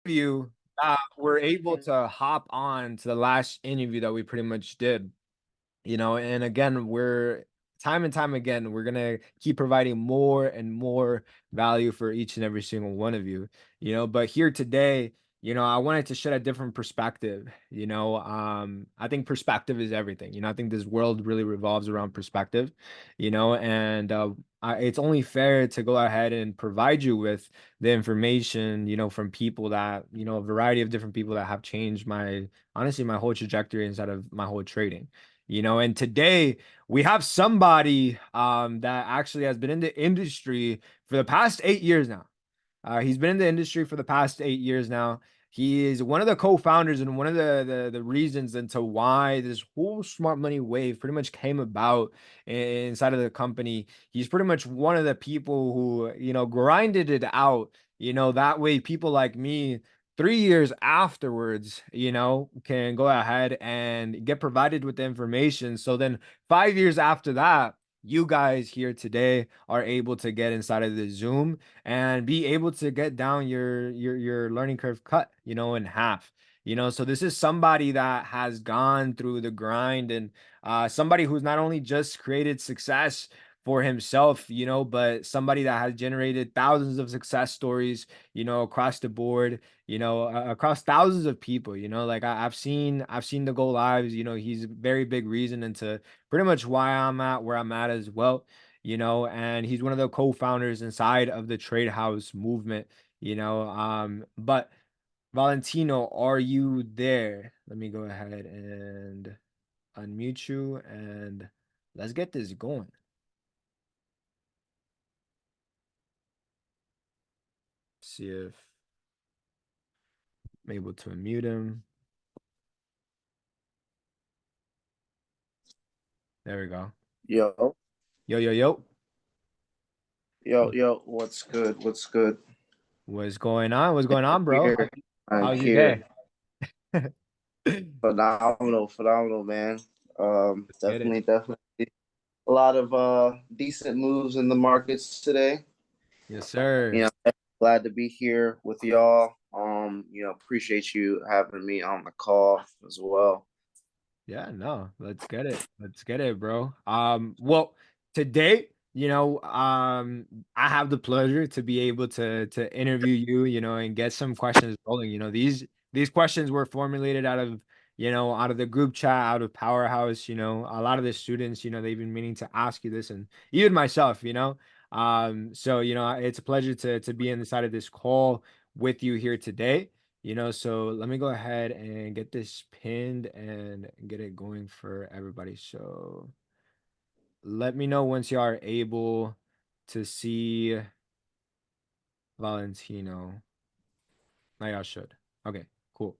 you were able to hop on to the last interview that we pretty much did. And again, we're time and time again, we're gonna keep providing more and more value for each and every single one of you. But here today, I wanted to shed a different perspective. I think perspective is everything. I think this world really revolves around perspective. And it's only fair to go ahead and provide you with the information, from people that, a variety of different people that have changed my honestly my whole trajectory inside of my whole trading. And today we have somebody that actually has been in the industry for the past 8 years now. He's been in the industry for the past 8 years now. He is one of the co-founders and one of the reasons into why this whole smart money wave pretty much came about inside of the company. He's pretty much one of the people who, grinded it out, that way people like me 3 years afterwards, can go ahead and get provided with the information. So then 5 years after that, you guys here today are able to get inside of the Zoom and be able to get down your learning curve cut, in half. So this is somebody that has gone through the grind, and somebody who's not only just created success for himself, but somebody that has generated thousands of success stories, across the board, across thousands of people. Like I've seen the go lives. He's a very big reason into pretty much why I'm at where I'm at as well. And he's one of the co-founders inside of the trade house movement. But Valentino, are you there? Let me go ahead and unmute you and let's get this going. See if I'm able to unmute him. There we go. Yo, Yo, yo, yo. yo, what's good? What's good? What's going on? What's going on, bro? Here, I'm How's your day? here. Phenomenal, man. Let's get it. Definitely a lot of decent moves in the markets today. Yes, sir. Glad to be here with y'all. Appreciate you having me on the call as well. Yeah, no, let's get it. Let's get it, bro. Well, today, I have the pleasure to be able to interview you, and get some questions rolling. These questions were formulated out of the group chat, out of Powerhouse. A lot of the students, they've been meaning to ask you this, and even myself. So it's a pleasure to be in the side of this call with you here today. So let me go ahead and get this pinned and get it going for everybody. So let me know once you are able to see Valentino. Now y'all should. Okay, cool.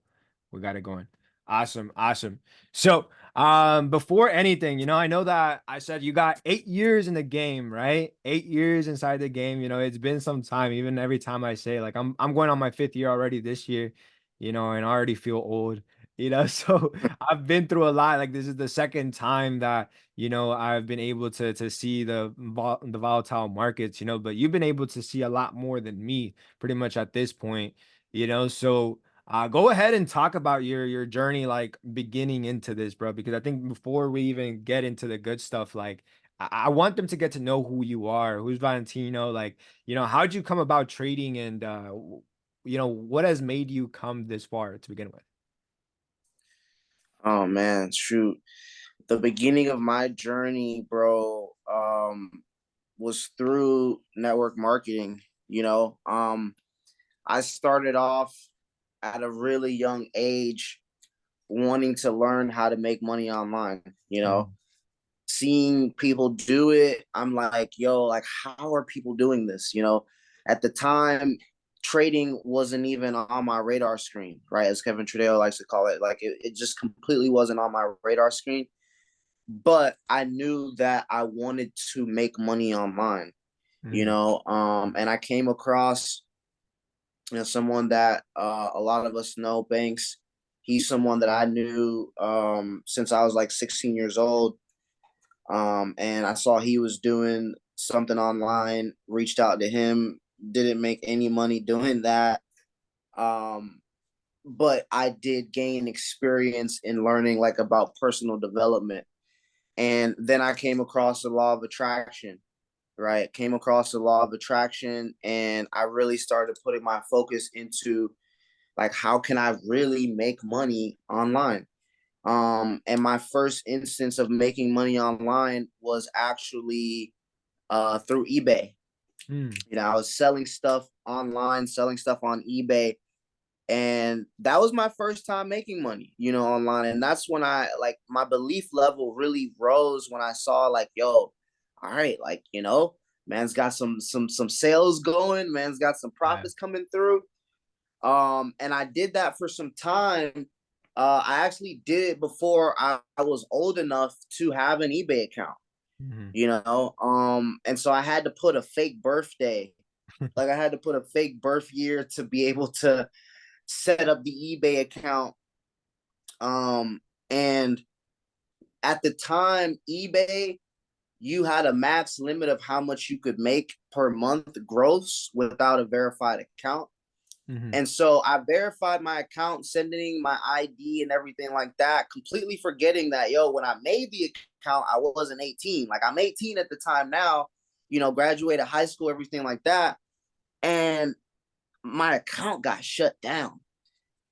We got it going. Awesome, awesome. So, before anything, I know that I said you got 8 years in the game, right? 8 years inside the game. It's been some time. Even every time I say, like, I'm going on my fifth year already this year, and I already feel old. So I've been through a lot. Like this is the second time that I've been able to see the volatile markets. But you've been able to see a lot more than me, pretty much at this point. So go ahead and talk about your journey, like beginning into this, bro. Because I think before we even get into the good stuff, like I want them to get to know who you are, who's Valentino, like how'd you come about trading, and what has made you come this far to begin with. Oh man, shoot. The beginning of my journey, bro, was through network marketing. I started off at a really young age wanting to learn how to make money online, Mhm. seeing people do it. I'm like, yo, like, how are people doing this? At the time, trading wasn't even on my radar screen, right? As Kevin Trudeau likes to call it. Like, it just completely wasn't on my radar screen. But I knew that I wanted to make money online, Mhm. and I came across someone that a lot of us know, Banks. He's someone that I knew since I was like 16 years old. And I saw he was doing something online, reached out to him, didn't make any money doing that. Um, but I did gain experience in learning like about personal development. And then I came across the law of attraction, right? Came across the law of attraction, and I really started putting my focus into like how can I really make money online. And my first instance of making money online was actually through eBay. Mm, You know, I was selling stuff online, selling stuff on eBay, and that was my first time making money, you know, online. And that's when I like my belief level really rose when I saw like, yo, all right, like, you know, man's got some sales going, man's got some yeah. profits coming through. And I did that for some time. I actually did it before I was old enough to have an eBay account, Mhm. you know. And so I had to put a fake birthday, like I had to put a fake birth year to be able to set up the eBay account. And at the time, eBay, you had a max limit of how much you could make per month gross without a verified account. Mhm. And so I verified my account, sending my ID and everything like that, completely forgetting that, yo, when I made the account, I wasn't 18. Like I'm 18 at the time now, you know, graduated high school, everything like that. And my account got shut down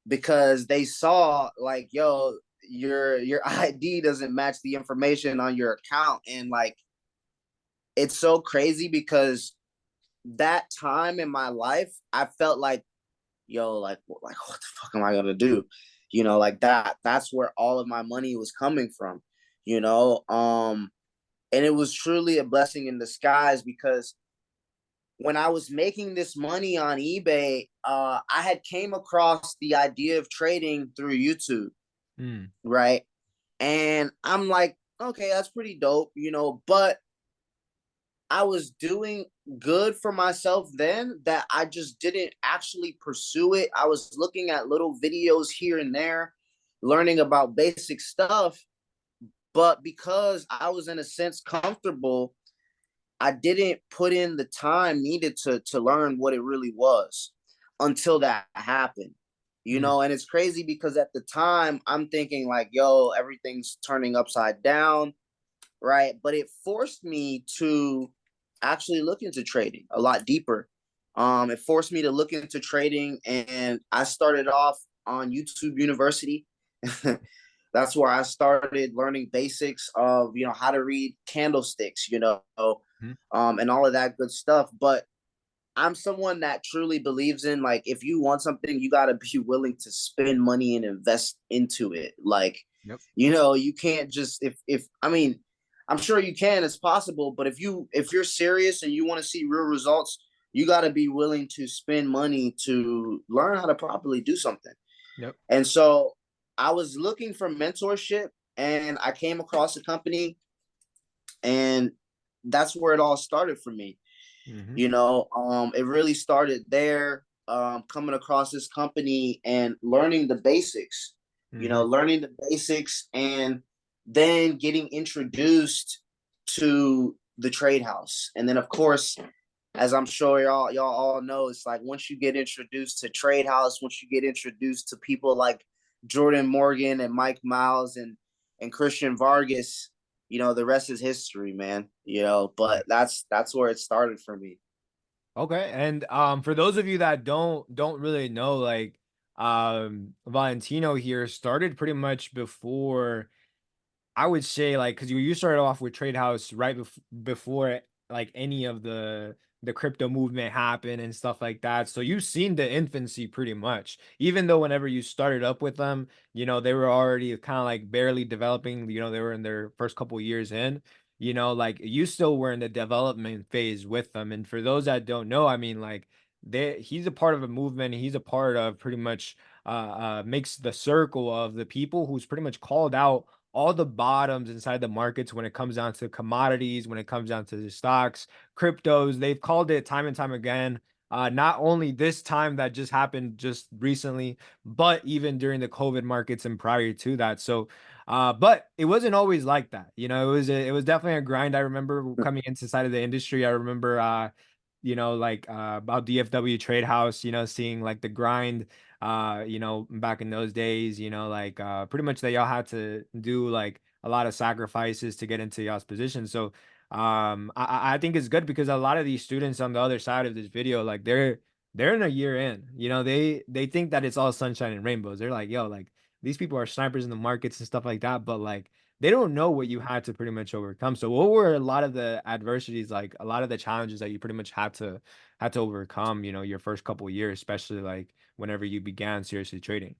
because they saw like, yo, your ID doesn't match the information on your account. And like it's so crazy because that time in my life, I felt like, yo, like what the fuck am I gonna do? You know, like that's where all of my money was coming from, you know. And it was truly a blessing in disguise because when I was making this money on eBay, I had came across the idea of trading through YouTube, Mm, right? And I'm like, okay, that's pretty dope, you know, but I was doing good for myself then that I just didn't actually pursue it. I was looking at little videos here and there, learning about basic stuff. But because I was in a sense comfortable, I didn't put in the time needed to learn what it really was until that happened. You mm, know, and it's crazy because at the time I'm thinking like, yo, everything's turning upside down, right? But it forced me to actually look into trading a lot deeper. It forced me to look into trading, and I started off on YouTube University. That's where I started learning basics of how to read candlesticks, mhm. and all of that good stuff. But I'm someone that truly believes in like if you want something, you got to be willing to spend money and invest into it. Like, Yep. you can't just if I mean, I'm sure you can, it's possible, but if you're serious and you want to see real results, you got to be willing to spend money to learn how to properly do something. Yep. And so I was looking for mentorship and I came across a company, and that's where it all started for me. Mhm. It really started there, coming across this company and learning the basics, Mhm. learning the basics, and then getting introduced to the trade house. And then, of course, as I'm sure y'all all know, it's like once you get introduced to trade house, once you get introduced to people like Jordan Morgan and Mike Miles and Christian Vargas, the rest is history, man. But that's where it started for me. Okay, and for those of you that don't really know, like Valentino here started pretty much before I would say like because you started off with Trade House right before like any of the crypto movement happened and stuff like that. So you've seen the infancy pretty much. Even though whenever you started up with them, they were already kind of like barely developing. They were in their first couple years in. Like you still were in the development phase with them. And for those that don't know, I mean, like he's a part of a movement. He's a part of pretty much makes the circle of the people who's pretty much called out all the bottoms inside the markets when it comes down to commodities, when it comes down to the stocks, cryptos. They've called it time and time again. Not only this time that just happened just recently, but even during the COVID markets and prior to that. So, but it wasn't always like that. It was definitely a grind. I remember coming into side of the industry. I remember, like about DFW Trade House, seeing like the grind, back in those days, like pretty much that y'all had to do like a lot of sacrifices to get into y'all's position. So I think it's good because a lot of these students on the other side of this video, like they're in a year in, they think that it's all sunshine and rainbows. They're like, yo, like these people are snipers in the markets and stuff like that, but like they don't know what you had to pretty much overcome. So what were a lot of the adversities, like a lot of the challenges that you pretty much had to overcome, your first couple years, especially like whenever you began seriously trading?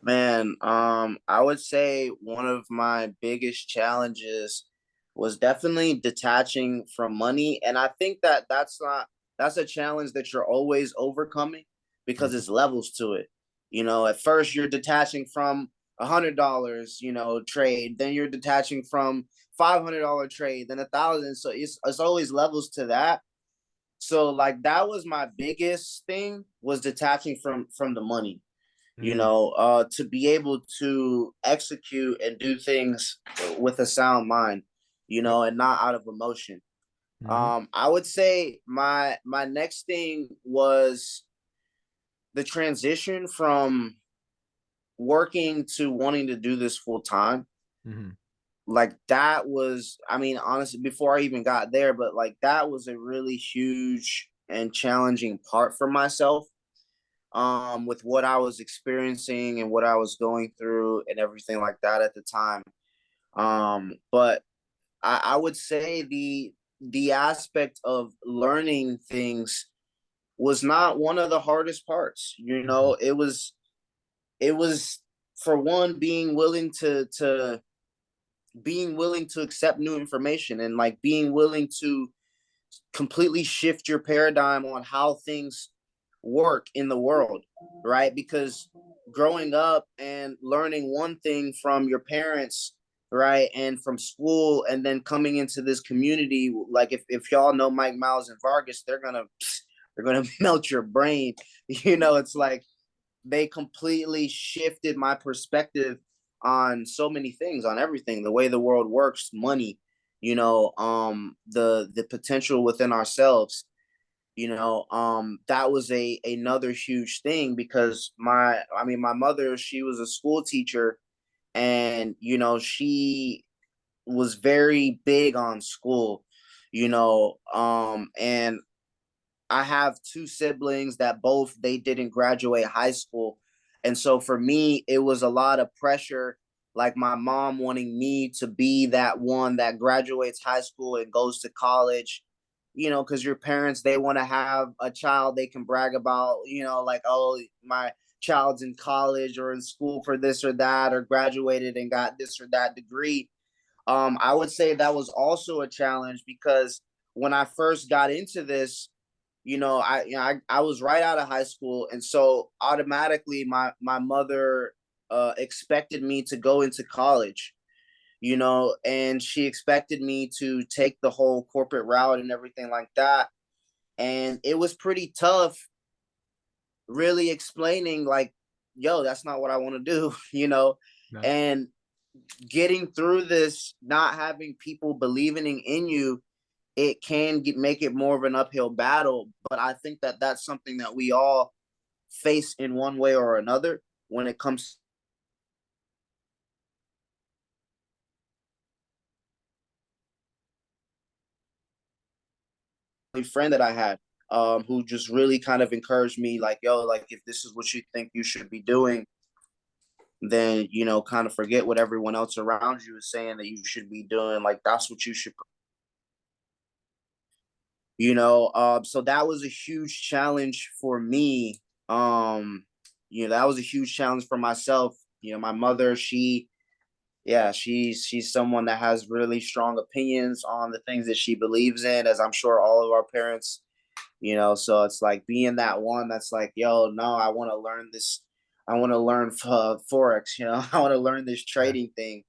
Man, I would say one of my biggest challenges was definitely detaching from money, and I think that that's a challenge that you're always overcoming because Mhm, it's levels to it. At first you're detaching from $100, trade, then you're detaching from $500 trade, then 1,000. So it's always levels to that. So like that was my biggest thing, was detaching from the money, mhm, to be able to execute and do things with a sound mind, yep, and not out of emotion. mhm, I would say my next thing was the transition from working to wanting to do this full time. mhm, Like that was, I mean, honestly, before I even got there, but like that was a really huge and challenging part for myself, with what I was experiencing and what I was going through and everything like that at the time. But I would say the aspect of learning things was not one of the hardest parts. mhm, It was for one, being willing to accept new information, and like being willing to completely shift your paradigm on how things work in the world, right? Because growing up and learning one thing from your parents, right, and from school, and then coming into this community, like if y'all know Mike Miles and Vargas, they're gonna melt your brain. It's like they completely shifted my perspective on so many things, on everything, the way the world works, money, the potential within ourselves. That was a another huge thing, because my mother, she was a school teacher, and she was very big on school, and I have two siblings that both, they didn't graduate high school. And so for me, it was a lot of pressure, like my mom wanting me to be that one that graduates high school and goes to college, because your parents, they want to have a child they can brag about, like, oh, my child's in college or in school for this or that, or graduated and got this or that degree. I would say that was also a challenge, because when I first got into this, I was right out of high school, and so automatically my mother expected me to go into college, and she expected me to take the whole corporate route and everything like that. And it was pretty tough, really explaining, like, yo, that's not what I want to do, yep, and getting through this, not having people believing in you, it can make it more of an uphill battle. But I think that that's something that we all face in one way or another when it comes to a friend that I had, who just really kind of encouraged me, like, yo, like, if this is what you think you should be doing, then, kind of forget what everyone else around you is saying that you should be doing. Like, that's what you should, so that was a huge challenge for me. That was a huge challenge for myself. My mother, yeah, she's someone that has really strong opinions on the things that she believes in, as I'm sure all of our parents, so it's like being that one that's like, yo, no, I want to learn this. I want to learn forex, I want to learn this yeah, trading thing.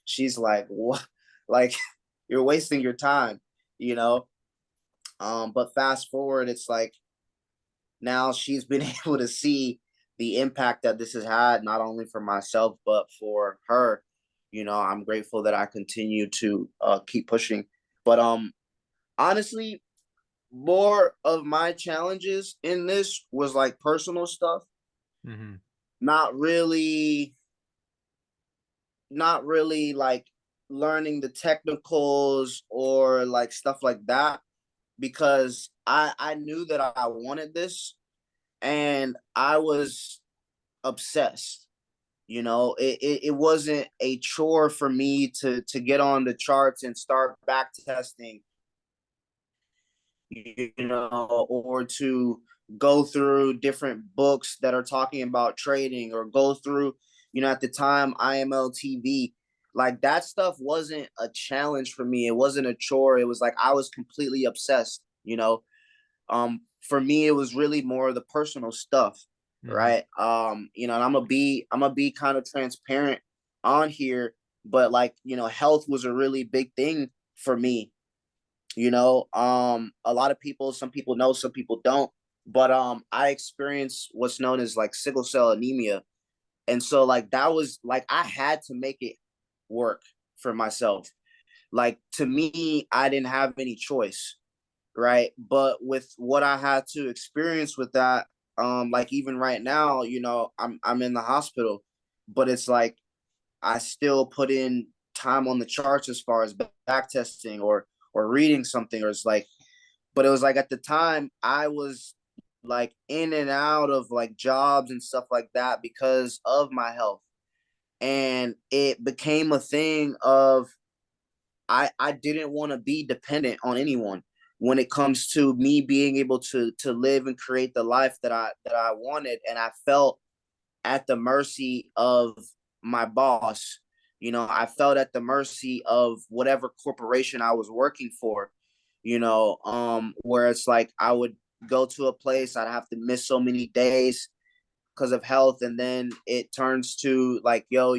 She's like, what? Like, you're wasting your time, you know but fast forward, it's like now she's been able to see the impact that this has had, not only for myself but for her. I'm grateful that I continue to keep pushing. But honestly, more of my challenges in this was like personal stuff, Mhm. not really, not really like learning the technicals or like stuff like that, because I knew that I wanted this, and I was obsessed. It wasn't a chore for me to get on the charts and start back testing, or to go through different books that are talking about trading, or go through, at the time, IML TV. Like that stuff wasn't a challenge for me. It wasn't a chore. It was like I was completely obsessed. For me, it was really more of the personal stuff, Mhm. right? And I'm gonna be kind of transparent on here, but like, health was a really big thing for me. A lot of people, some people know, some people don't, but I experienced what's known as like sickle cell anemia, and so like that was like I had to make it work for myself. Like to me, I didn't have any choice, right? But with what I had to experience with that, like even right now, I'm in the hospital, but it's like I still put in time on the charts as far as back testing, or reading something, or it's like, but it was like at the time I was like in and out of like jobs and stuff like that because of my health. And it became a thing of I didn't want to be dependent on anyone when it comes to me being able to live and create the life that I wanted. And I felt at the mercy of my boss. I felt at the mercy of whatever corporation I was working for, where it's like I would go to a place, I'd have to miss so many days because of health, and then it turns to like, yo,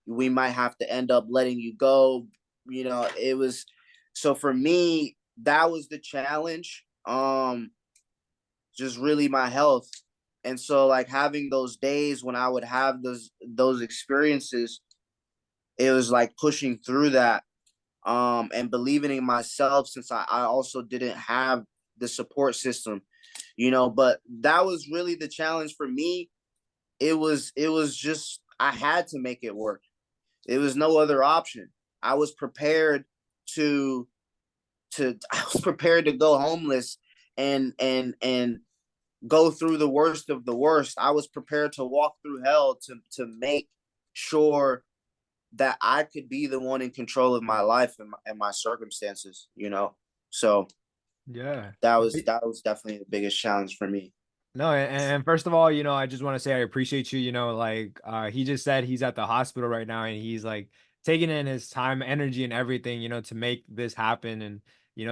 we might have to end up letting you go. It was, so for me, that was the challenge. Just really my health. And so like having those days when I would have those experiences, it was like pushing through that, and believing in myself, since I also didn't have the support system, but that was really the challenge for me. It was just I had to make it work. There was no other option. I was prepared to I was prepared to go homeless, and go through the worst of the worst. I was prepared to walk through hell to make sure that I could be the one in control of my life, and my circumstances. So Yeah. that was definitely the biggest challenge for me. No, and first of all, I just want to say I appreciate you. Like he just said he's at the hospital right now and he's like taking in his time, energy, and everything, to make this happen and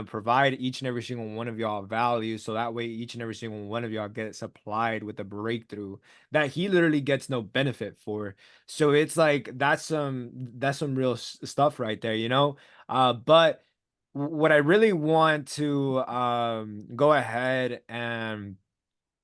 provide each and every single one of y'all value. So that way each and every single one of y'all get supplied with a breakthrough that he literally gets no benefit for. So it's like that's some real stuff right there. But what I really want to go ahead and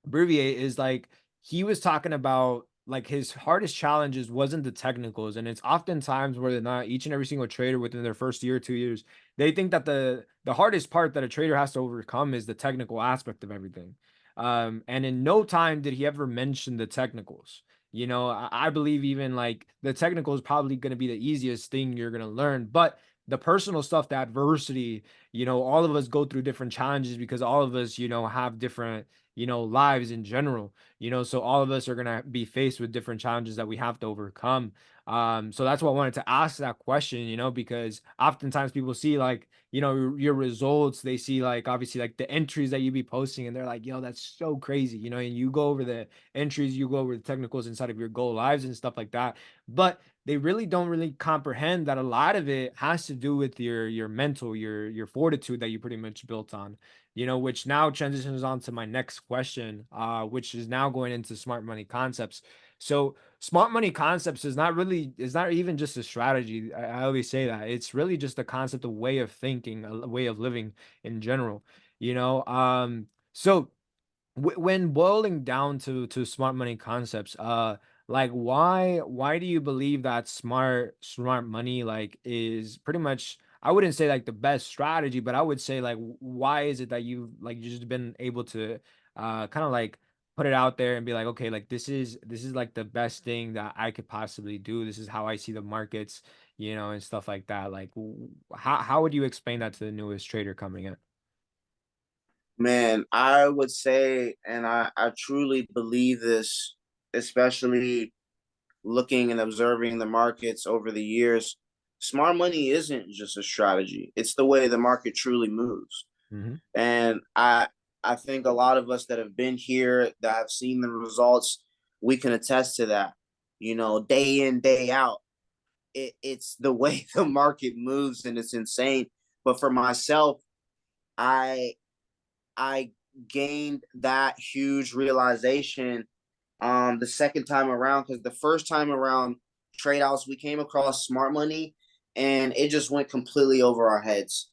abbreviate is like he was talking about like his hardest challenges wasn't the technicals, and it's oftentimes where they're not each and every single trader within their first year 2 years, they think that the hardest part that a trader has to overcome is the technical aspect of everything. And in no time did he ever mention the technicals. I believe even like the technical is probably going to be the easiest thing you're going to learn, but the personal stuff, the adversity, all of us go through different challenges because all of us have different lives in general, so all of us are going to be faced with different challenges that we have to overcome. So that's why I wanted to ask that question, because oftentimes people see like, your results, they see like obviously like the entries that you be posting and they're like, yo, that's so crazy, and you go over the entries, you go over the technicals inside of your goal lives and stuff like that. But they really don't really comprehend that a lot of it has to do with your mental, your fortitude that you pretty much built on, which now transitions on to my next question, which is now going into smart money concepts. So smart money concepts is not even just a strategy. I always say that it's really just a concept, a way of thinking, a way of living in general, so when boiling down to smart money concepts, like why do you believe that smart money like is pretty much I wouldn't say like the best strategy, but I would say like why is it that you've like just been able to kind of like put it out there and be like, okay, like this is like the best thing that I could possibly do. This is how I see the markets, and stuff like that. Like how would you explain that to the newest trader coming in? Man, I would say, and I truly believe this, especially looking and observing the markets over the years, smart money isn't just a strategy. It's the way the market truly moves. Hmm. And I think a lot of us that have been here, that have seen the results, we can attest to that. Day in, day out. It's the way the market moves and it's insane. But for myself, I I gained that huge realization the second time around, because the first time around trade outs we came across smart money and it just went completely over our heads.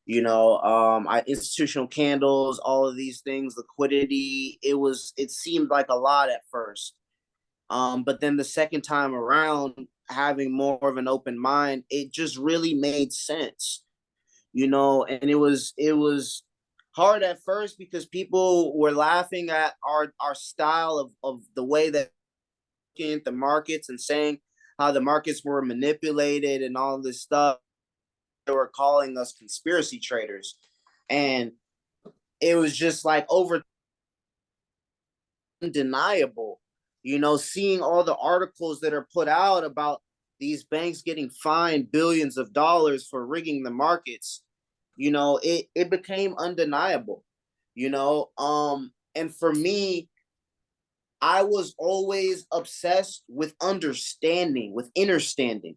Institutional candles, all of these things, liquidity, it seemed like a lot at first. But then the second time around, having more of an open mind, it just really made sense. And it was hard at first because people were laughing at our style of the way that looking at the markets and saying how the markets were manipulated and all this stuff. They were calling us conspiracy traders. And it was just like over undeniable, seeing all the articles that are put out about these banks getting fined billions of dollars for rigging the markets. It became undeniable, and for me, I was always obsessed with understanding, with understanding.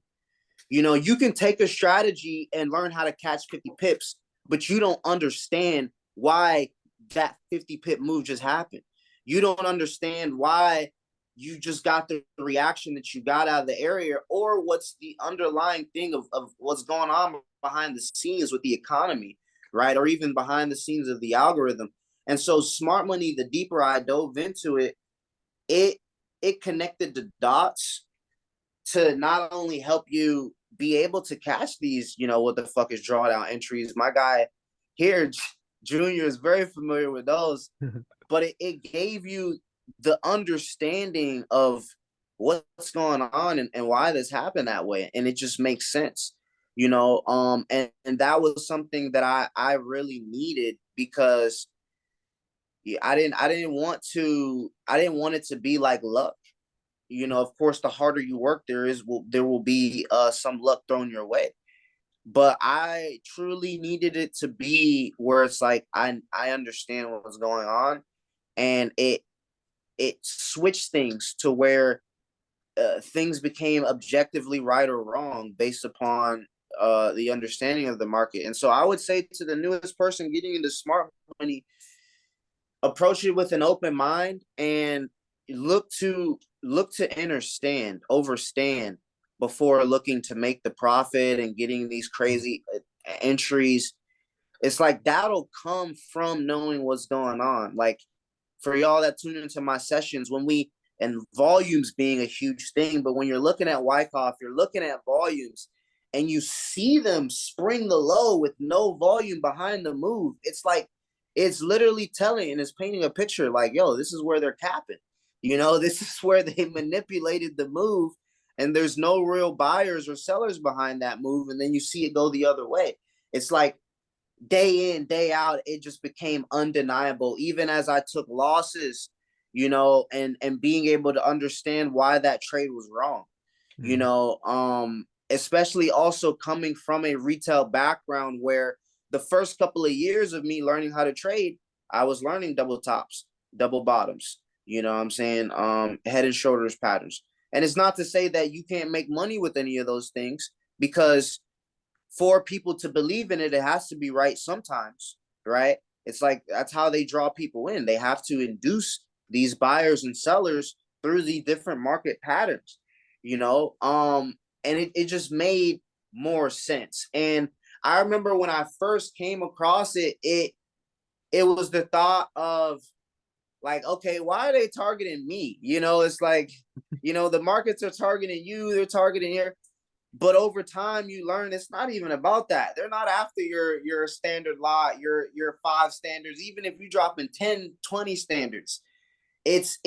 You can take a strategy and learn how to catch 50 pips, but you don't understand why that 50 pip move just happened. You don't understand why you just got the reaction that you got out of the area, or what's the underlying thing of what's going on behind the scenes with the economy, right? Or even behind the scenes of the algorithm. And so smart money, the deeper I dove into it, it it connected the dots to not only help you be able to catch these, what the fuck is drawdown entries. My guy here, Junior, is very familiar with those, but it gave you the understanding of what's going on and why this happened that way. And it just makes sense, and that was something that I really needed because I didn't want it to be like luck. Of course, the harder you work, there will be some luck thrown your way. But I truly needed it to be where it's like I understand what's going on, and it switched things to where things became objectively right or wrong based upon the understanding of the market. And so I would say to the newest person getting into smart money, approach it with an open mind and look to understand, overstand before looking to make the profit and getting these crazy entries. It's like that'll come from knowing what's going on. Like for y'all that tune into my sessions, and volumes being a huge thing, but when you're looking at Wyckoff, you're looking at volumes and you see them spring the low with no volume behind the move. It's like it's literally telling and it's painting a picture like, yo, this is where they're capping. This is where they manipulated the move and there's no real buyers or sellers behind that move. And then you see it go the other way. It's like day in, day out, it just became undeniable. Even as I took losses, and being able to understand why that trade was wrong, Hmm. especially also coming from a retail background where the first couple of years of me learning how to trade, I was learning double tops, double bottoms, what I'm saying, head and shoulders patterns. And it's not to say that you can't make money with any of those things, because for people to believe in it, it has to be right sometimes, right? It's like that's how they draw people in. They have to induce these buyers and sellers through the different market patterns, and it just made more sense. And I remember when I first came across it, it was the thought of like, okay, why are they targeting me? It's like, the markets are targeting you, they're targeting here. But over time, you learn it's not even about that. They're not after your standard lot, your five standards. Even if you drop in 10, 20 standards, it's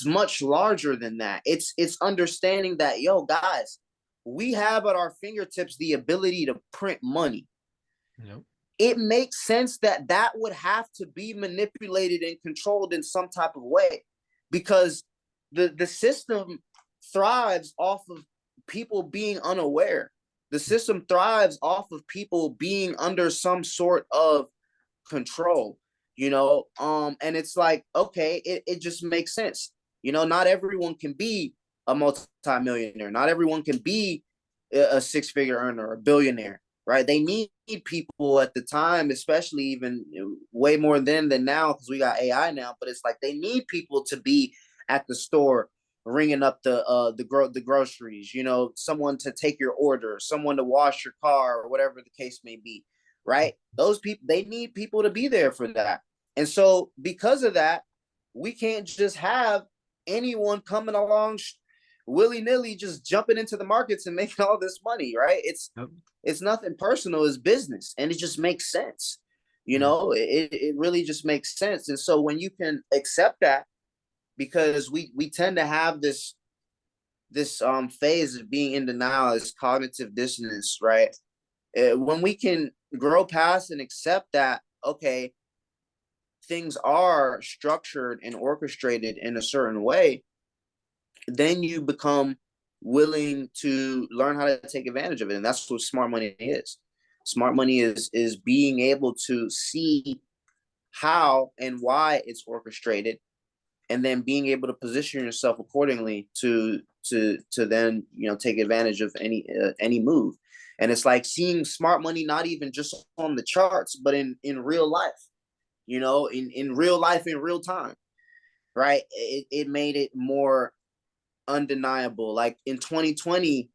much larger than that. It's understanding that, yo, guys, we have at our fingertips the ability to print money. Yep. It makes sense that that would have to be manipulated and controlled in some type of way, because the system thrives off of people being unaware. The system thrives off of people being under some sort of control, and it's like, okay, it just makes sense. Not everyone can be a multimillionaire, not everyone can be a six-figure earner, a billionaire, right? They need people at the time, especially even way more than now, because we got AI now. But it's like they need people to be at the store ringing up the groceries, someone to take your order, someone to wash your car, or whatever the case may be, right? Those people, they need people to be there for that. And so because of that, we can't just have anyone coming along willy-nilly just jumping into the markets and making all this money, right? it's Yep. it's nothing personal, it's business, and it just makes sense. Mm. It really just makes sense. And so when you can accept that, because we tend to have this phase of being in denial, this cognitive dissonance, right? When we can grow past and accept that, okay, things are structured and orchestrated in a certain way, then you become willing to learn how to take advantage of it. And that's what smart money is. Smart money is being able to see how and why it's orchestrated, and then being able to position yourself accordingly to then take advantage of any move. And it's like seeing smart money not even just on the charts, but in real life, in real life, in real time, right? It made it more undeniable. Like in 2020,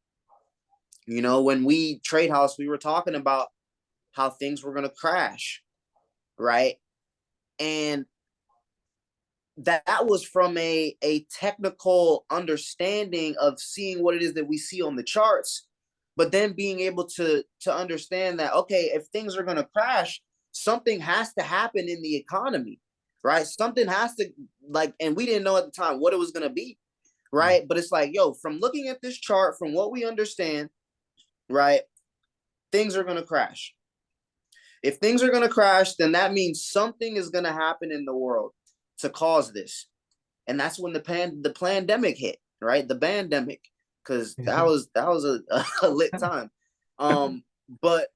when we trade house, we were talking about how things were going to crash, right? And that was from a technical understanding of seeing what it is that we see on the charts, but then being able to understand that, okay, if things are going to crash, something has to happen in the economy, right? Something has to, like, and we didn't know at the time what it was going to be, Mm. right? But it's like, yo, from looking at this chart, from what we understand, right, things are going to crash. If things are going to crash, then that means something is going to happen in the world to cause this. And that's when the pandemic hit, right? The pandemic, because that was a lit time. But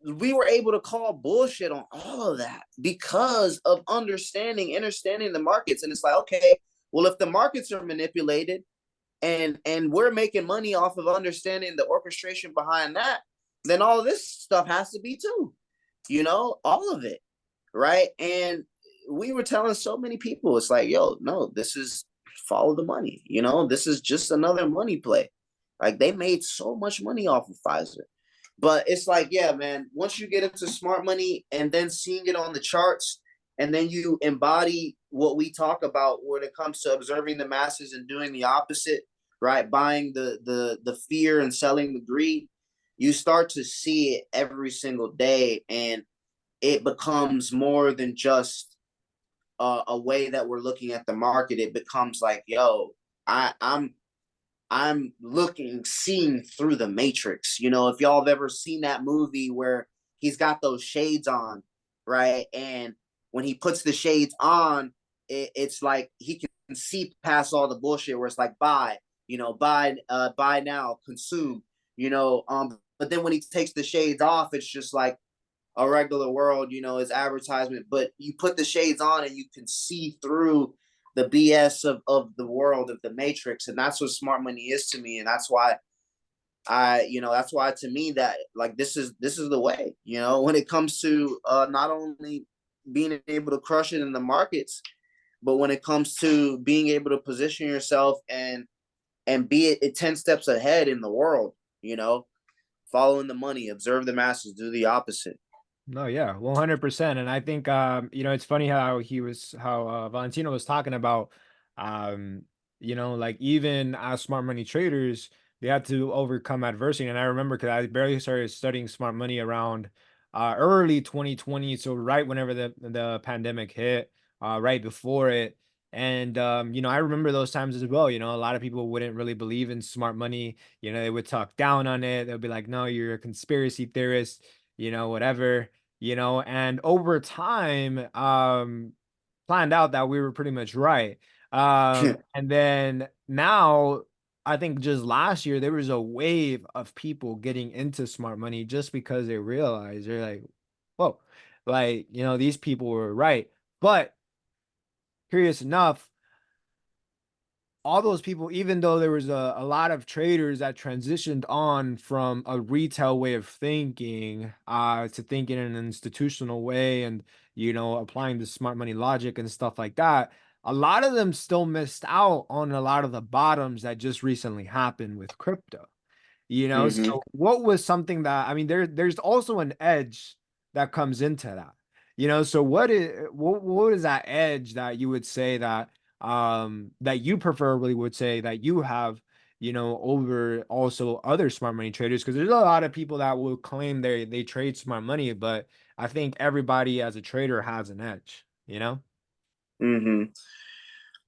we were able to call bullshit on all of that because of understanding the markets. And it's like, okay, well, if the markets are manipulated and we're making money off of understanding the orchestration behind that, then all this stuff has to be too, all of it, right? And we were telling so many people, it's like, yo, no, this is follow the money, this is just another money play. Like they made so much money off of Pfizer. But it's like, yeah, man, once you get into smart money and then seeing it on the charts, and then you embody what we talk about when it comes to observing the masses and doing the opposite, right? Buying the fear and selling the greed, you start to see it every single day, and it becomes more than just a way that we're looking at the market. It becomes like, yo, I'm seeing through the matrix. If y'all have ever seen that movie where he's got those shades on, right? And when he puts the shades on, it's like he can see past all the bullshit where it's like, buy, buy now, consume, but then when he takes the shades off, it's just like a regular world, is advertisement. But you put the shades on and you can see through the BS of the world of the matrix. And that's what smart money is to me. And that's why that's why to me that, like, this is the way, when it comes to not only being able to crush it in the markets, but when it comes to being able to position yourself and be it 10 steps ahead in the world, following the money, observe the masses, do the opposite. No, yeah, 100%. And I think it's funny how Valentino was talking about like even as smart money traders, they had to overcome adversity. And I remember because I barely started studying smart money around early 2020, so right whenever the pandemic hit, right before it. And I remember those times as well. A lot of people wouldn't really believe in smart money. They would talk down on it. They'll be like, "No, you're a conspiracy theorist," whatever. And over time, planned out that we were pretty much right. And then now, I think just last year there was a wave of people getting into smart money just because they realized they're like, whoa, like, these people were right. But curious enough, all those people, even though there was a lot of traders that transitioned on from a retail way of thinking to thinking in an institutional way and applying the smart money logic and stuff like that, a lot of them still missed out on a lot of the bottoms that just recently happened with crypto. Hmm. So what was something that, I mean, there's also an edge that comes into that. So what is that edge that you would say that you preferably would say that you have, over also other smart money traders? Because there's a lot of people that will claim they trade smart money, but I think everybody as a trader has an edge. Hmm.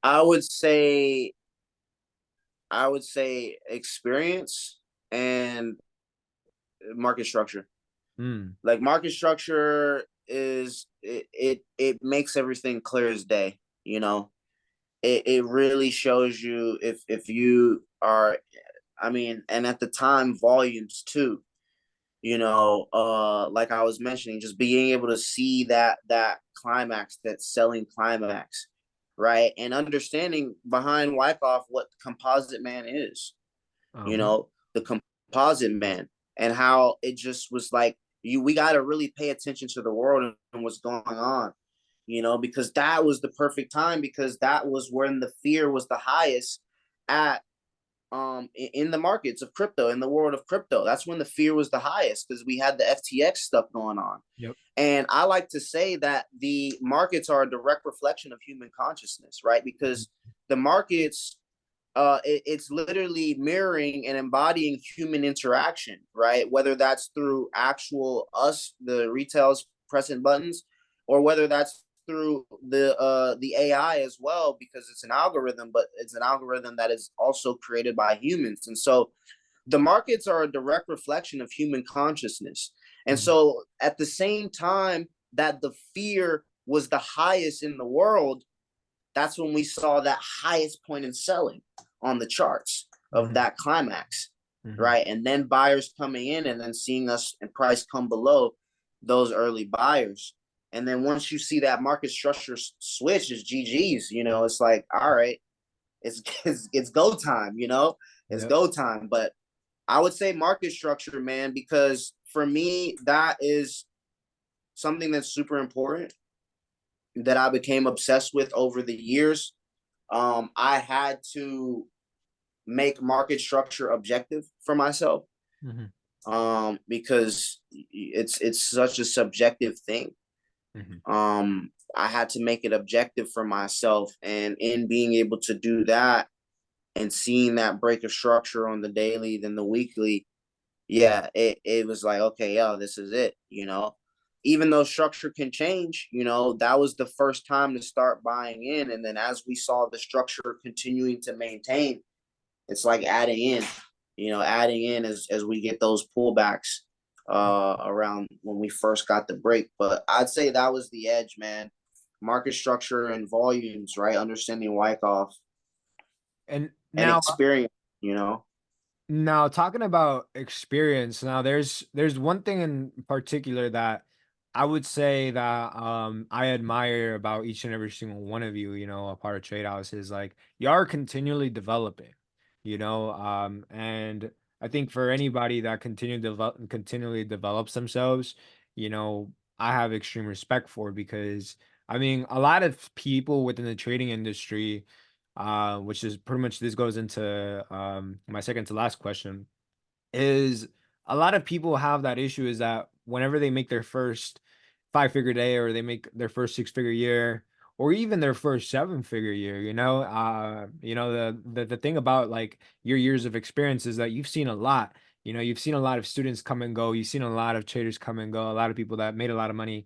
I would say experience and market structure. Mm, Like market structure is it makes everything clear as day. It really shows you if you are. I mean, and at the time, volumes too. Like I was mentioning, just being able to see that climax, that selling climax, right, and understanding behind Wyckoff what composite man is. uh-huh. The composite man, and how it just was like we got to really pay attention to the world and what's going on. Because that was the perfect time, because that was when the fear was the highest at in the markets of crypto, in the world of crypto. That's when the fear was the highest, because we had the FTX stuff going on. Yep. And I like to say that the markets are a direct reflection of human consciousness, right? Because the markets, it's literally mirroring and embodying human interaction, right? Whether that's through actual us, the retails pressing buttons, or whether that's through the AI as well, because it's an algorithm, but it's an algorithm that is also created by humans. And so the markets are a direct reflection of human consciousness. And Mhm. so at the same time that the fear was the highest in the world, that's when we saw that highest point in selling on the charts of Mhm. that climax, Mhm. right? And then buyers coming in and then seeing us and price come below those early buyers. And then once you see that market structure switch, is GG's. It's like, all right, it's go time. It's Yep. go time. But I would say market structure, man, because for me that is something that's super important, that I became obsessed with over the years. I had to make market structure objective for myself, Mhm. because it's such a subjective thing. Mhm. I had to make it objective for myself, and in being able to do that and seeing that break of structure on the daily, then the weekly, yeah, it was like, okay, yo, this is it. Even though structure can change, that was the first time to start buying in. And then as we saw the structure continuing to maintain, it's like adding in as we get those pullbacks around when we first got the break. But I'd say that was the edge, man. Market structure and volumes, right? Understanding Wyckoff And and now experience. Now, talking about experience, now there's one thing in particular that I would say that I admire about each and every single one of you, a part of Trade House is like you are continually developing, and I think for anybody that continually develops themselves, I have extreme respect for because I mean a lot of people within the trading industry which is pretty much this goes into my second to last question is a lot of people have that issue is that whenever they make their first 5-figure day or they make their first 6-figure year or even their first seven-figure year, the thing about like your years of experience is that you've seen a lot. You've seen a lot of students come and go, you've seen a lot of traders come and go, a lot of people that made a lot of money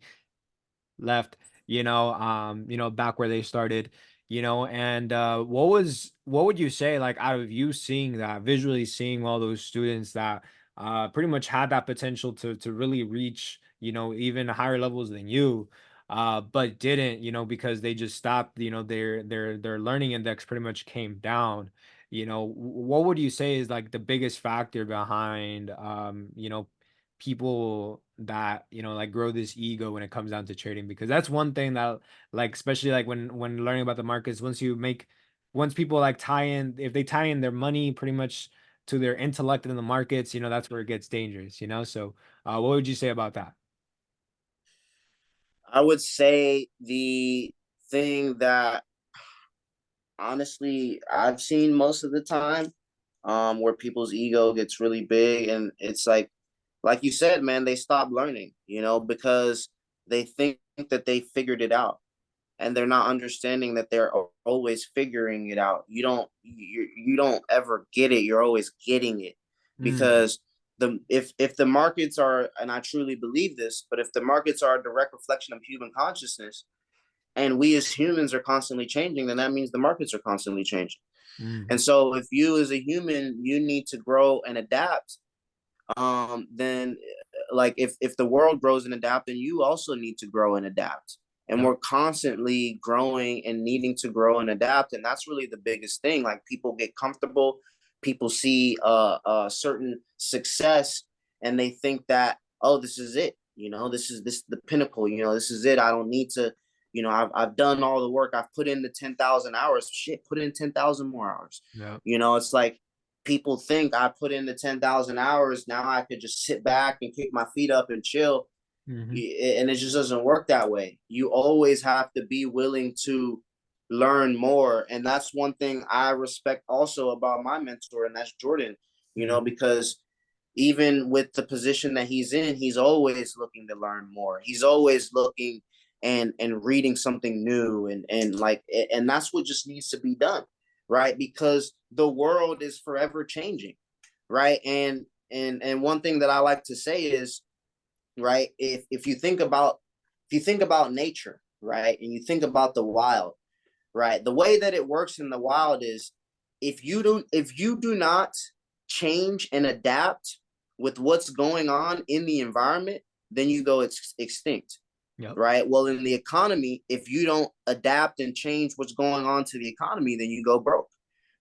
left, back where they started, and what would you say, like, out of you seeing that, visually seeing all those students that pretty much had that potential to really reach, even higher levels than you, but didn't, because they just stopped, their learning index pretty much came down. What would you say is like the biggest factor behind people that like grow this ego when it comes down to trading, because that's one thing that, like, especially like when learning about the markets, once people like tie in, if they tie in their money pretty much to their intellect in the markets, that's where it gets dangerous, so what would you say about that? I would say the thing that honestly I've seen most of the time, where people's ego gets really big, and it's like you said, man, they stop learning, because they think that they figured it out, and they're not understanding that they're always figuring it out. You don't ever get it. You're always getting it, Mm, because if the markets are, and I truly believe this, but if the markets are a direct reflection of human consciousness, and we as humans are constantly changing, then that means the markets are constantly changing. And mm, so if you as a human, you need to grow and adapt, then like if the world grows and adapt, then you also need to grow and adapt. And yep, we're constantly growing and needing to grow and adapt, and that's really the biggest thing. Like, people get comfortable, people see certain success, and they think that, oh, this is it, this is the pinnacle, this is it. I don't need to, I've done all the work, I've put in the 10,000 hours. Shit, put in 10,000 more hours. yep, It's like people think I put in the 10,000 hours. Now I could just sit back and kick my feet up and chill. hmm, And it just doesn't work that way. You always have to be willing to learn more. And that's one thing I respect also about my mentor, and that's Jordan, hmm, because even with the position that he's in, he's always looking to learn more. He's always looking and reading something new, and that's what just needs to be done, right? Because the world is forever changing, right? And one thing that I like to say is, right, if you think about nature, right, and you think about the wild, right, the way that it works in the wild is, if you do not change and adapt with what's going on in the environment, then you go extinct, yep, right? Well, in the economy, if you don't adapt and change what's going on to the economy, then you go broke,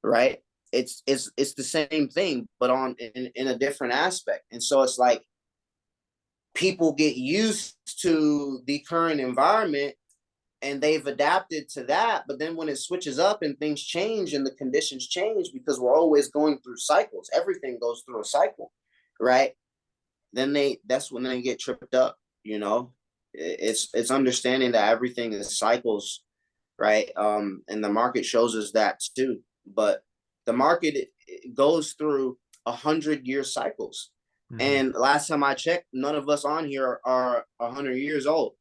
right? It's the same thing, but in a different aspect. And so it's like people get used to the current environment, and they've adapted to that. But then when it switches up and things change and the conditions change, because we're always going through cycles, everything goes through a cycle, right? Then that's when they get tripped up, you know. It's understanding that everything is cycles, right? And the market shows us that too. But the market, it goes through 100-year cycles. hmm, And last time I checked, none of us on here are 100 years old,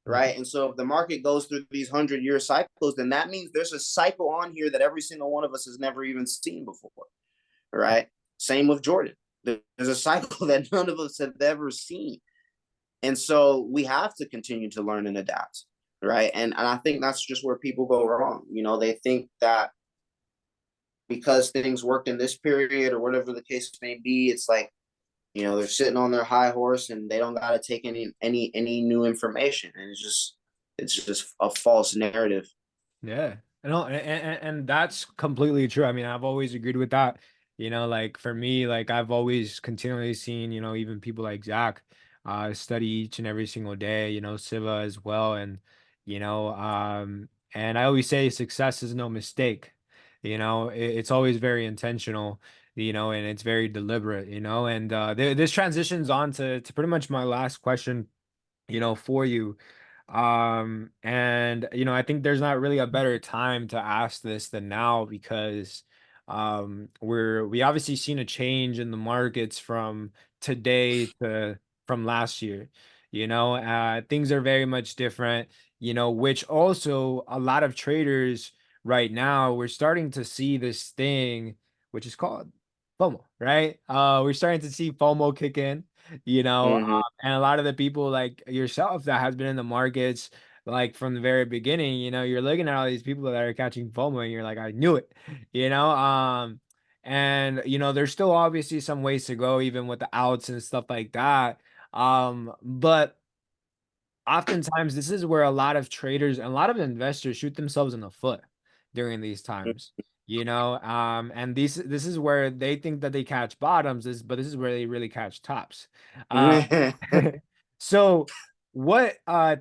yep, right? And so if the market goes through these 100-year cycles, then that means there's a cycle on here that every single one of us has never even seen before, right? Same with Jordan. There's a cycle that none of us have ever seen. And so we have to continue to learn and adapt, right? And I think that's just where people go wrong. They think that because things worked in this period or whatever the case may be, it's like, they're sitting on their high horse and they don't got to take any new information. And it's just a false narrative. yeah. No, and that's completely true. I mean, I've always agreed with that. Like for me, like I've always continually seen, even people like Zach study each and every single day, Siva as well. And I always say success is no mistake. It's always very intentional, and it's very deliberate, and this transitions on to pretty much my last question, for you. And I think there's not really a better time to ask this than now, because we obviously seen a change in the markets from today to from last year. Things are very much different. which also a lot of traders right now, we're starting to see this thing, which is called FOMO, right? We're starting to see FOMO kick in, Mm-hmm. and a lot of the people like yourself that has been in the markets like from the very beginning, you're looking at all these people that are catching FOMO and you're like, I knew it, you know? And there's still obviously some ways to go, even with the outs and stuff like that. But oftentimes this is where a lot of traders and a lot of investors shoot themselves in the foot during these times, and this is where they think that they catch bottoms, but this is where they really catch tops. uh so what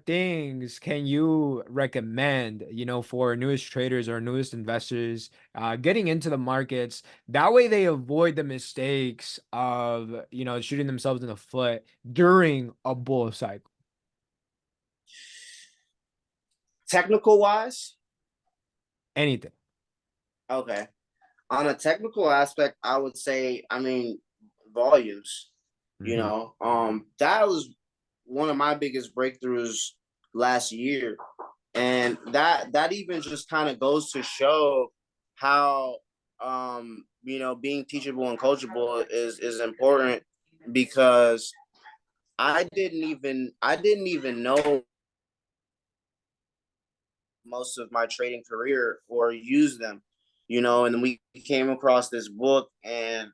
things can you recommend, for newest traders or newest investors getting into the markets, that way they avoid the mistakes of shooting themselves in the foot during a bull cycle? Technical wise, Anything. okay. On a technical aspect, I would say, I mean, volumes. Hmm. That was one of my biggest breakthroughs last year, and that even just kind of goes to show how being teachable and coachable is important, because I didn't even know most of my trading career or use them, and then we came across this book and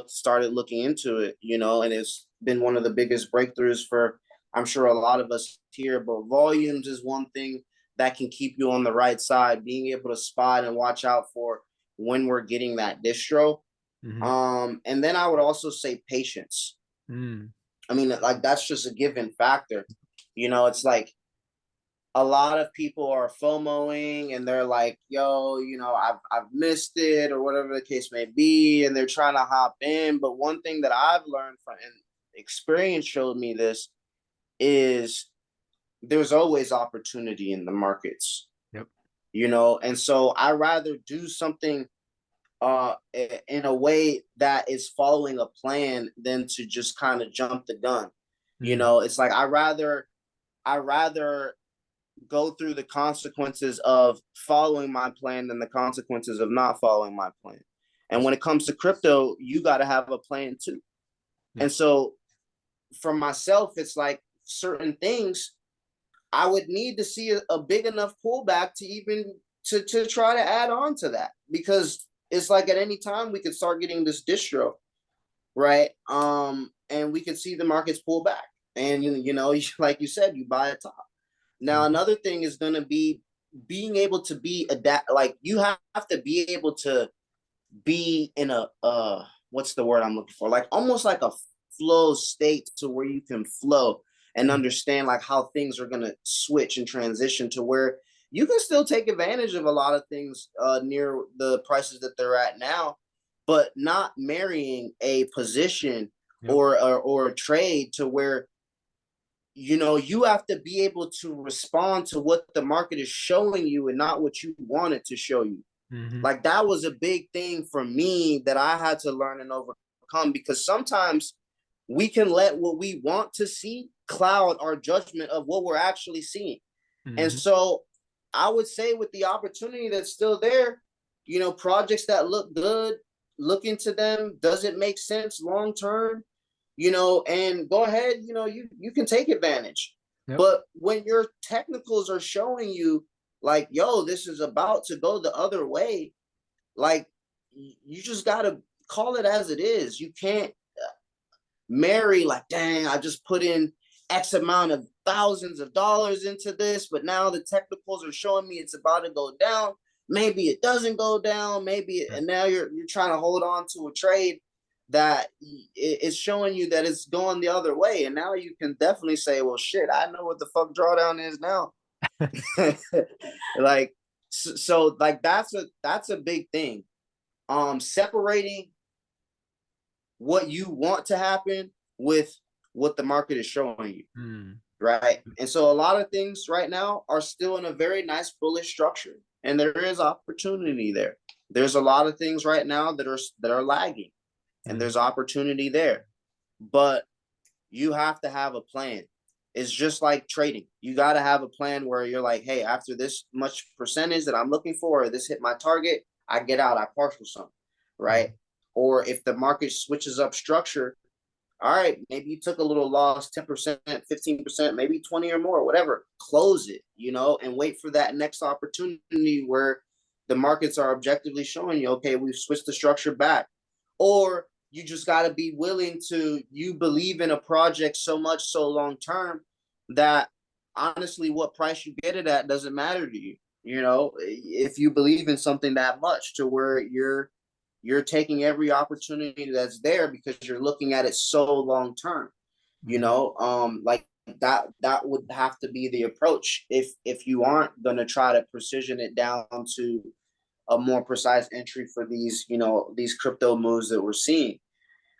started looking into it, and it's been one of the biggest breakthroughs for, I'm sure, a lot of us here. But volumes is one thing that can keep you on the right side, being able to spot and watch out for when we're getting that distro. Hmm. And then I would also say patience. Mm. I mean, like, that's just a given factor. It's like a lot of people are FOMOing and they're like, yo, I've missed it, or whatever the case may be, and they're trying to hop in. But one thing that I've learned from, and experience showed me this, is there's always opportunity in the markets, Yep. and so I rather do something in a way that is following a plan than to just kind of jump the gun. Mm. It's like I rather go through the consequences of following my plan than the consequences of not following my plan. And That's when it comes to crypto, you got to have a plan too. Yep. And so for myself, it's like certain things I would need to see a big enough pullback to even to try to add on to that, because it's like at any time we could start getting this distro, right? And we could see the markets pull back, and like you said, you buy a top. Now, Mhm. another thing is going to be being able to be adapt. Like, you have to be able to be in a what's the word I'm looking for? Like, almost like a flow state, to where you can flow and Mm. understand like how things are going to switch and transition to where you can still take advantage of a lot of things near the prices that they're at now, but not marrying a position Yep. or a trade to where you have to be able to respond to what the market is showing you and not what you want it to show you. Hmm. Like, that was a big thing for me that I had to learn and overcome, because sometimes we can let what we want to see cloud our judgment of what we're actually seeing. And Hmm. so I would say, with the opportunity that's still there, projects that look good, look into them. Does it make sense long term? And go ahead, you can take advantage. Yep. But when your technicals are showing you like, yo, this is about to go the other way, like, you just gotta call it as it is. You can't marry like, dang, I just put in X amount of thousands of dollars into this, but now the technicals are showing me it's about to go down. Maybe it doesn't go down. Right. And now you're trying to hold on to a trade that is showing you that it's going the other way. And now you can definitely say, well, shit, I know what the fuck drawdown is now. Like, so like, that's a big thing. Separating what you want to happen with what the market is showing you, Mm. right? And so a lot of things right now are still in a very nice bullish structure, and there is opportunity there. There's a lot of things right now that are lagging, and Mm. there's opportunity there, but you have to have a plan. It's just like trading. You got to have a plan where you're like, hey, after this much percentage that I'm looking for, or this hit my target, I get out, I partial some, right? Mhm. Or if the market switches up structure, all right, maybe you took a little loss, 10%, 15%, maybe 20 or more, whatever. Close it, and wait for that next opportunity where the markets are objectively showing you, okay, we've switched the structure back. Or you just got to be willing to, you believe in a project so much, so long term, that honestly, what price you get it at doesn't matter to you. If you believe in something that much to where you're taking every opportunity that's there because you're looking at it so long term, Mhm. like that would have to be the approach if you aren't going to try to precision it down to a more precise entry for these crypto moves that we're seeing.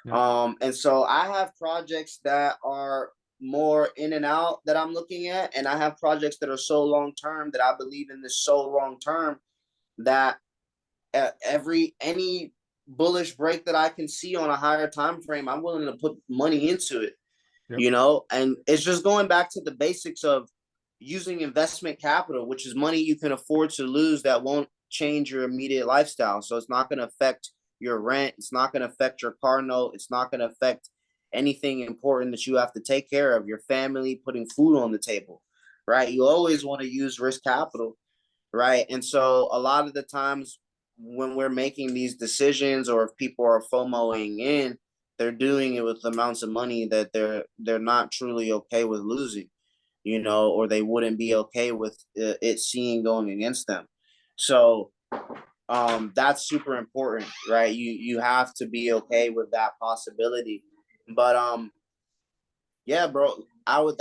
Yep. And so I have projects that are more in and out that I'm looking at, and I have projects that are so long term that I believe in this so long term that every any bullish break that I can see on a higher time frame, I'm willing to put money into it. Yep. And it's just going back to the basics of using investment capital, which is money you can afford to lose that won't change your immediate lifestyle. So it's not going to affect your rent. It's not going to affect your car note. It's not going to affect anything important that you have to take care of, your family, putting food on the table, right? You always want to use risk capital, right? And so a lot of the times when we're making these decisions, or if people are FOMOing in, they're doing it with amounts of money that they're not truly okay with losing, or they wouldn't be okay with it seeing going against them. So that's super important, right? You have to be okay with that possibility. But yeah, bro, those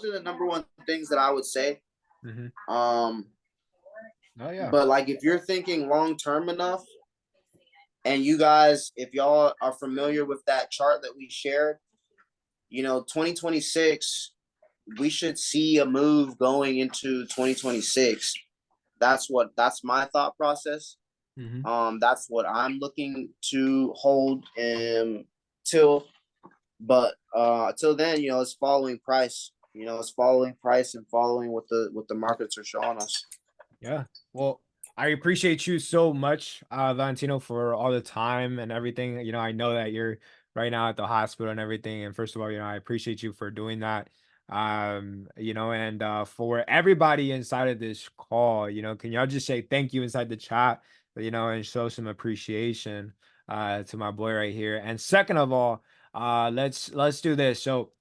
are the number one things that I would say. Mhm. Um Oh, yeah. But like if you're thinking long term enough, and you guys, if y'all are familiar with that chart that we shared, 2026, we should see a move going into 2026. That's my thought process. Mhm. That's what I'm looking to hold till but till then, it's following price. It's following price and following what the markets are showing us. Yeah. Well, I appreciate you so much, Valentino, for all the time and everything. I know that you're right now at the hospital and everything. And first of all, I appreciate you for doing that. And for everybody inside of this call, can y'all just say thank you inside the chat, and show some appreciation to my boy right here. And second of all, let's do this. So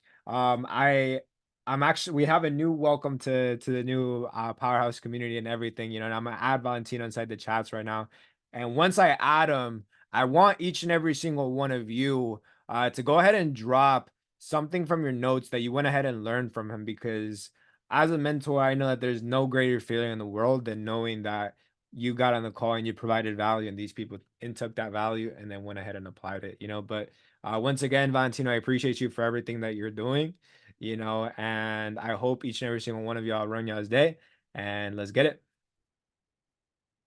I'm actually we have a new welcome to the new powerhouse community and everything, and I'm gonna add Valentino inside the chats right now. And once I add him, I want each and every single one of you to go ahead and drop something from your notes that you went ahead and learned from him, because as a mentor, I know that there's no greater feeling in the world than knowing that you got on the call and you provided value and these people took that value and then went ahead and applied it, but once again, Valentino, I appreciate you for everything that you're doing, and I hope each and every single one of y'all run y'all's day, and let's get it.